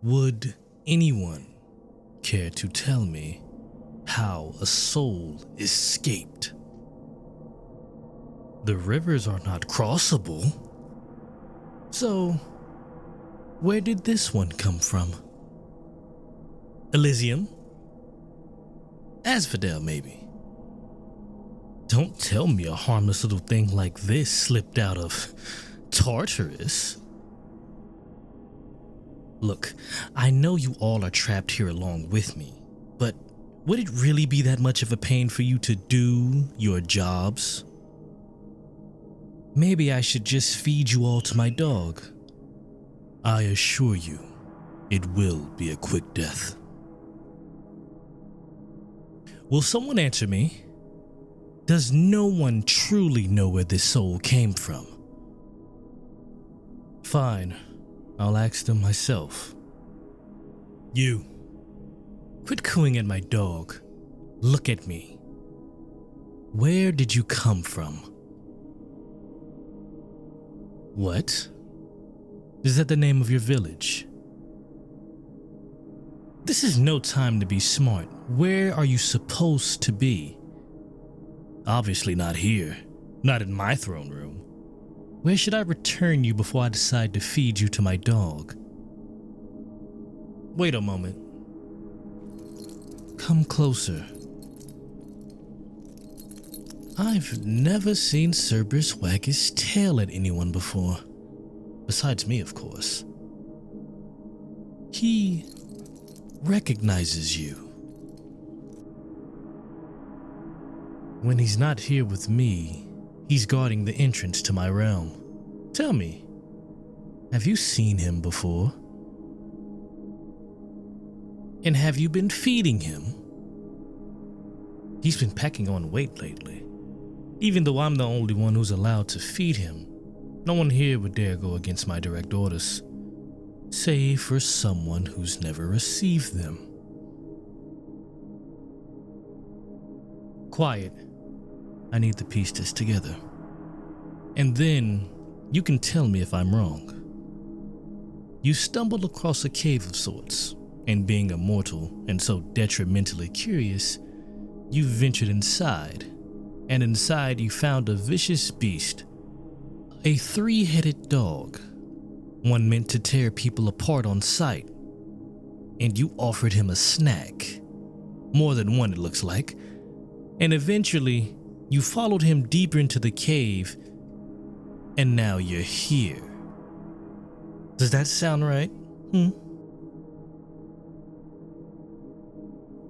Would anyone care to tell me how a soul escaped? The rivers are not crossable. So, where did this one come from? Elysium? Asphodel, maybe. Don't tell me a harmless little thing like this slipped out of Tartarus. Look, I know you all are trapped here along with me, but would it really be that much of a pain for you to do your jobs? Maybe I should just feed you all to my dog. I assure you, it will be a quick death. Will someone answer me? Does no one truly know where this soul came from? Fine, I'll ask them myself. You, quit cooing at my dog. Look at me. Where did you come from? What? Is that the name of your village? This is no time to be smart. Where are you supposed to be? Obviously not here. Not in my throne room. Where should I return you before I decide to feed you to my dog? Wait a moment. Come closer. I've never seen Cerberus wag his tail at anyone before. Besides me, of course. He recognizes you. When he's not here with me, he's guarding the entrance to my realm. Tell me, have you seen him before? And have you been feeding him? He's been packing on weight lately. Even though I'm the only one who's allowed to feed him, no one here would dare go against my direct orders, save for someone who's never received them. Quiet. I need to piece this together. And then you can tell me if I'm wrong. You stumbled across a cave of sorts, and being a mortal and so detrimentally curious, you ventured inside, and inside you found a vicious beast, a three-headed dog, one meant to tear people apart on sight, and you offered him a snack, more than one it looks like, and eventually you followed him deeper into the cave, and now you're here. Does that sound right?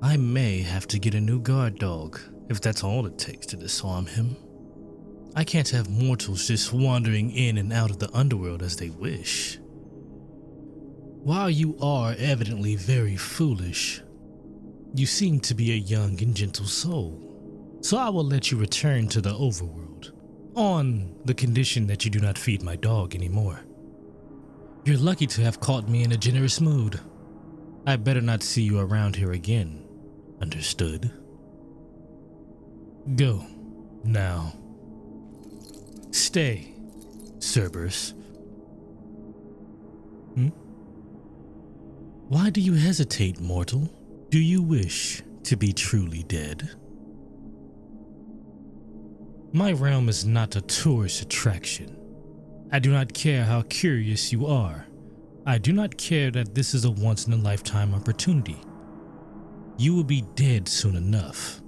I may have to get a new guard dog, if that's all it takes to disarm him. I can't have mortals just wandering in and out of the Underworld as they wish. While you are evidently very foolish, you seem to be a young and gentle soul. So I will let you return to the overworld, on the condition that you do not feed my dog anymore. You're lucky to have caught me in a generous mood. I better not see you around here again. Understood? Go, now. Stay, Cerberus. Why do you hesitate, mortal? Do you wish to be truly dead? My realm is not a tourist attraction. I do not care how curious you are. I do not care that this is a once-in-a-lifetime opportunity. You will be dead soon enough,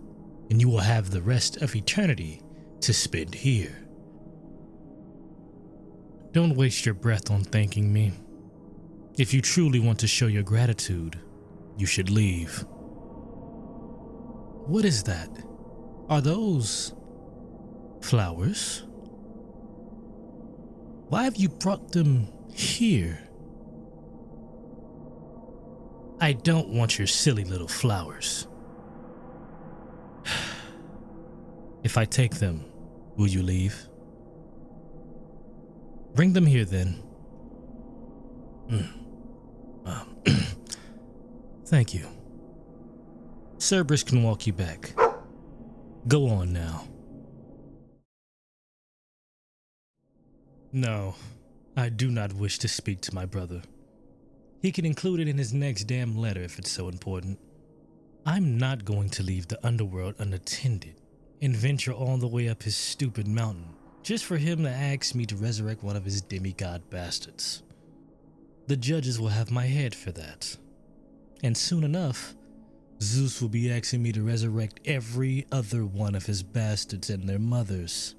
and you will have the rest of eternity to spend here. Don't waste your breath on thanking me. If you truly want to show your gratitude, you should leave. What is that? Are those flowers? Why have you brought them here? I don't want your silly little flowers. If I take them, will you leave? Bring them here then. Thank you. Cerberus can walk you back. Go on now. No, I do not wish to speak to my brother. He can include it in his next damn letter if it's so important. I'm not going to leave the underworld unattended and venture all the way up his stupid mountain just for him to ask me to resurrect one of his demigod bastards. The judges will have my head for that. And soon enough, Zeus will be asking me to resurrect every other one of his bastards and their mothers.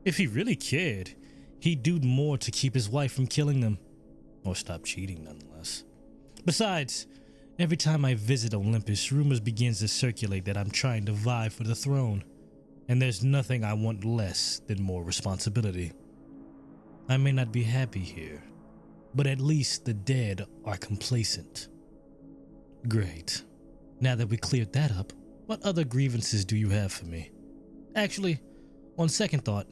If he really cared, he'd do more to keep his wife from killing them. Or stop cheating, nonetheless. Besides, every time I visit Olympus, rumors begins to circulate that I'm trying to vie for the throne. And there's nothing I want less than more responsibility. I may not be happy here, but at least the dead are complacent. Great. Now that we cleared that up, what other grievances do you have for me? Actually, on second thought,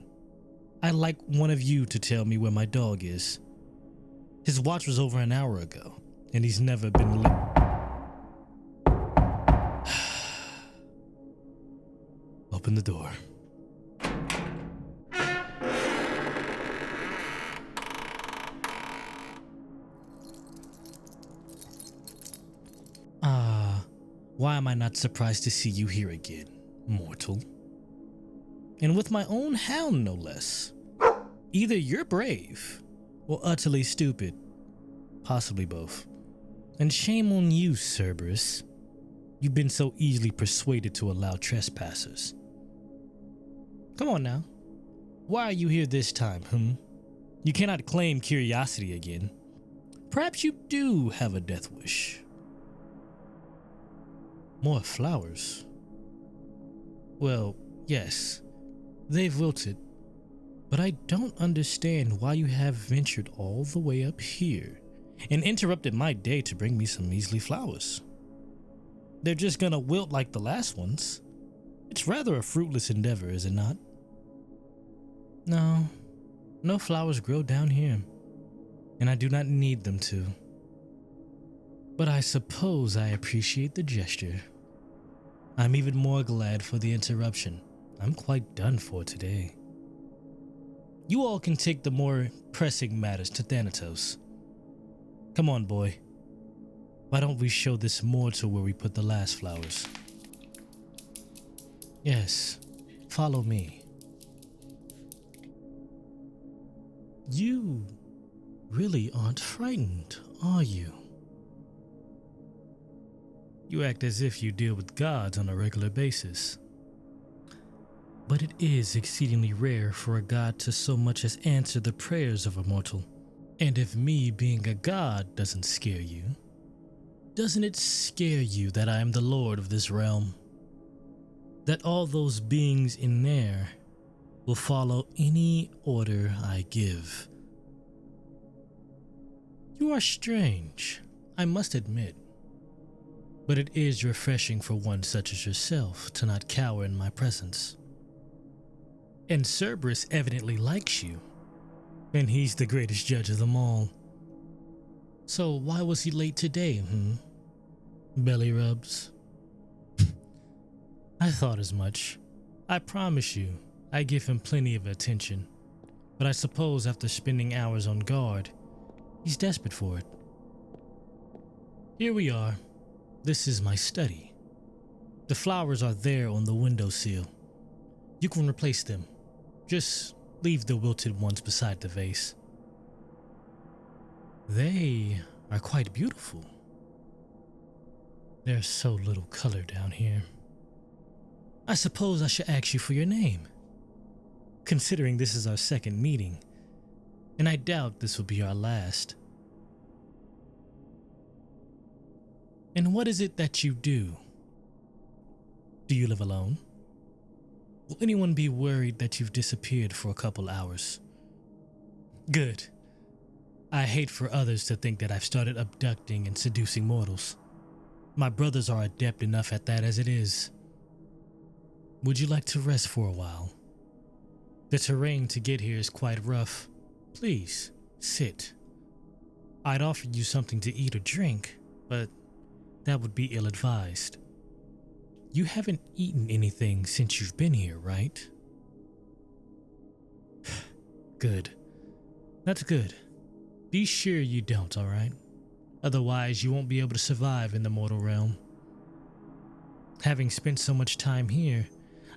I'd like one of you to tell me where my dog is. His watch was over an hour ago, and he's never been Open the door. Why am I not surprised to see you here again, mortal? And with my own hound, no less. Either you're brave, or utterly stupid. Possibly both. And shame on you, Cerberus. You've been so easily persuaded to allow trespassers. Come on now. Why are you here this time, You cannot claim curiosity again. Perhaps you do have a death wish. More flowers. Well, yes, they've wilted, but I don't understand why you have ventured all the way up here and interrupted my day to bring me some measly flowers. They're just gonna wilt like the last ones. It's rather a fruitless endeavor, is it not? No flowers grow down here, and I do not need them to. But I suppose I appreciate the gesture. I'm even more glad for the interruption. I'm quite done for today. You all can take the more pressing matters to Thanatos. Come on, boy. Why don't we show this mortal where we put the last flowers? Yes, follow me. You really aren't frightened, are you? You act as if you deal with gods on a regular basis. But it is exceedingly rare for a god to so much as answer the prayers of a mortal. And if me being a god doesn't scare you, doesn't it scare you that I am the lord of this realm? That all those beings in there will follow any order I give? You are strange, I must admit. But it is refreshing for one such as yourself to not cower in my presence. And Cerberus evidently likes you, and he's the greatest judge of them all. So why was he late today, Belly rubs? I thought as much. I promise you, I give him plenty of attention. But I suppose after spending hours on guard, he's desperate for it. Here we are. This is my study. The flowers are there on the windowsill. You can replace them. Just leave the wilted ones beside the vase. They are quite beautiful. There's so little color down here. I suppose I should ask you for your name, considering this is our second meeting, and I doubt this will be our last. And what is it that you do? Do you live alone? Will anyone be worried that you've disappeared for a couple hours? Good. I hate for others to think that I've started abducting and seducing mortals. My brothers are adept enough at that as it is. Would you like to rest for a while? The terrain to get here is quite rough. Please, sit. I'd offer you something to eat or drink, but that would be ill-advised. You haven't eaten anything since you've been here, right? Good. That's good. Be sure you don't, alright? Otherwise, you won't be able to survive in the mortal realm. Having spent so much time here,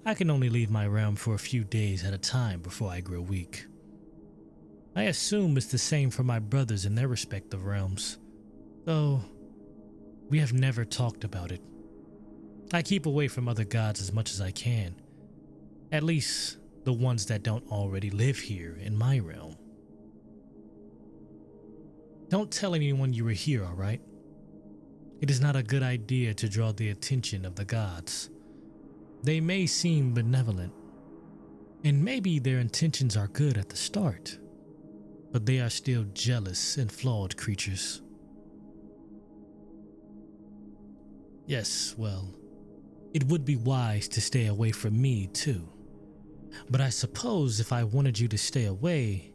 I can only leave my realm for a few days at a time before I grow weak. I assume it's the same for my brothers in their respective realms, though we have never talked about it. I keep away from other gods as much as I can, at least the ones that don't already live here in my realm. Don't tell anyone you were here, alright? It is not a good idea to draw the attention of the gods. They may seem benevolent, and maybe their intentions are good at the start, but they are still jealous and flawed creatures. Yes, well, it would be wise to stay away from me too. But I suppose if I wanted you to stay away,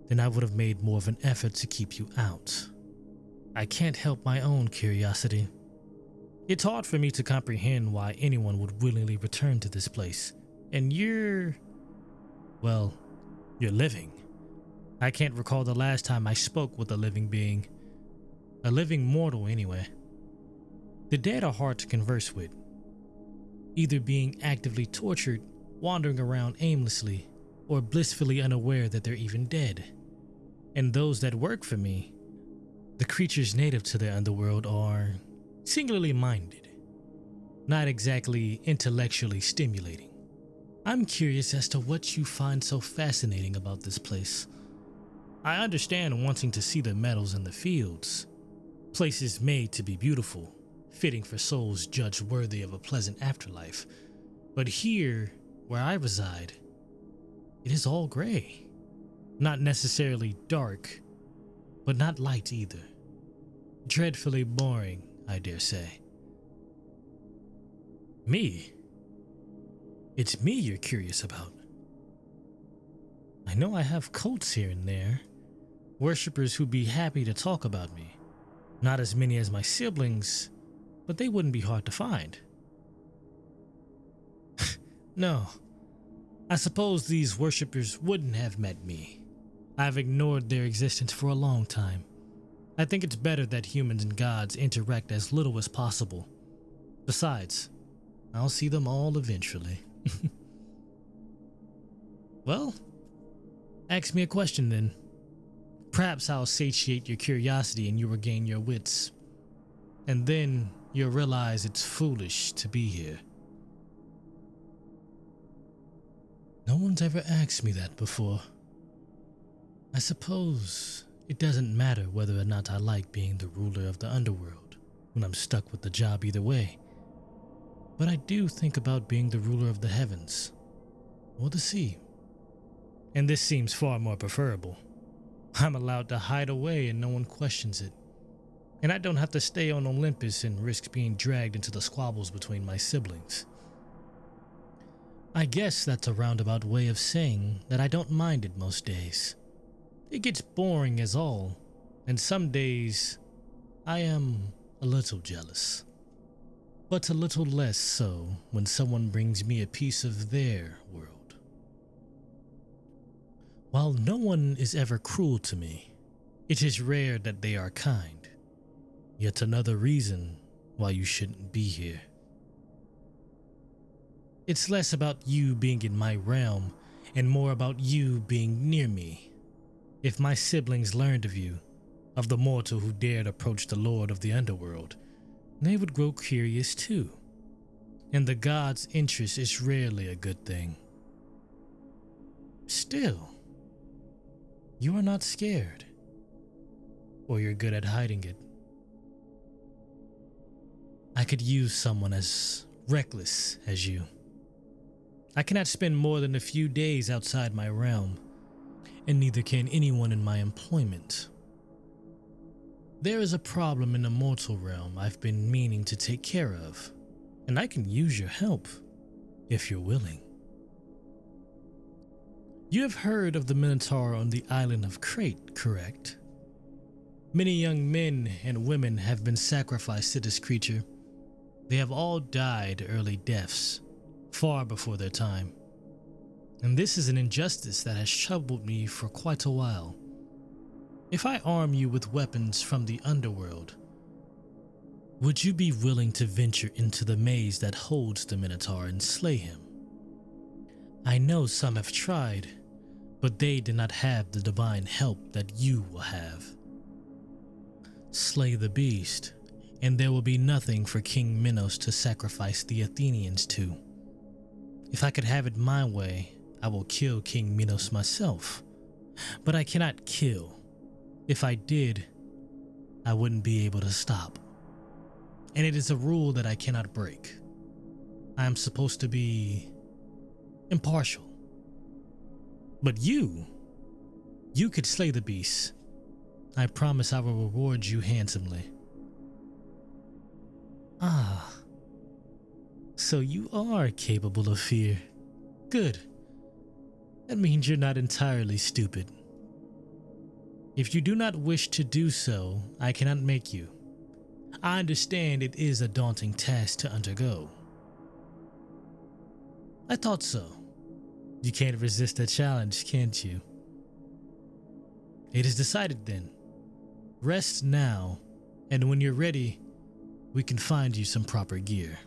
then I would have made more of an effort to keep you out. I can't help my own curiosity. It's hard for me to comprehend why anyone would willingly return to this place. And you're living. I can't recall the last time I spoke with a living being. A living mortal, anyway. The dead are hard to converse with, either being actively tortured, wandering around aimlessly, or blissfully unaware that they're even dead. And those that work for me, the creatures native to the underworld, are singularly minded, not exactly intellectually stimulating. I'm curious as to what you find so fascinating about this place. I understand wanting to see the meadows and the fields, places made to be beautiful, fitting for souls judged worthy of a pleasant afterlife. But here, where I reside, it is all gray. Not necessarily dark, but not light either. Dreadfully boring, I dare say. Me? It's me you're curious about. I know I have cults here and there, worshippers who'd be happy to talk about me. Not as many as my siblings, but they wouldn't be hard to find. No, I suppose these worshippers wouldn't have met me. I've ignored their existence for a long time. I think it's better that humans and gods interact as little as possible. Besides, I'll see them all eventually. Well, ask me a question then. Perhaps I'll satiate your curiosity and you regain your wits. And then you'll realize it's foolish to be here. No one's ever asked me that before. I suppose it doesn't matter whether or not I like being the ruler of the underworld when I'm stuck with the job either way. But I do think about being the ruler of the heavens or the sea. And this seems far more preferable. I'm allowed to hide away and no one questions it. And I don't have to stay on Olympus and risk being dragged into the squabbles between my siblings. I guess that's a roundabout way of saying that I don't mind it most days. It gets boring as all, and some days I am a little jealous. But a little less so when someone brings me a piece of their world. While no one is ever cruel to me, it is rare that they are kind. Yet another reason why you shouldn't be here. It's less about you being in my realm and more about you being near me. If my siblings learned of you, of the mortal who dared approach the Lord of the Underworld, they would grow curious too. And the god's interest is rarely a good thing. Still, you are not scared, or you're good at hiding it. I could use someone as reckless as you. I cannot spend more than a few days outside my realm, and neither can anyone in my employment. There is a problem in the mortal realm I've been meaning to take care of, and I can use your help, if you're willing. You have heard of the Minotaur on the island of Crete, correct? Many young men and women have been sacrificed to this creature. They have all died early deaths, far before their time. And this is an injustice that has troubled me for quite a while. If I arm you with weapons from the Underworld, would you be willing to venture into the maze that holds the Minotaur and slay him? I know some have tried, but they did not have the divine help that you will have. Slay the beast, and there will be nothing for King Minos to sacrifice the Athenians to. If I could have it my way, I will kill King Minos myself, but I cannot kill. If I did, I wouldn't be able to stop. And it is a rule that I cannot break. I am supposed to be impartial. But you could slay the beast. I promise I will reward you handsomely. Ah, so you are capable of fear. Good. That means you're not entirely stupid. If you do not wish to do so, I cannot make you. I understand it is a daunting task to undergo. I thought so. You can't resist a challenge, can't you? It is decided then. Rest now, and when you're ready, we can find you some proper gear.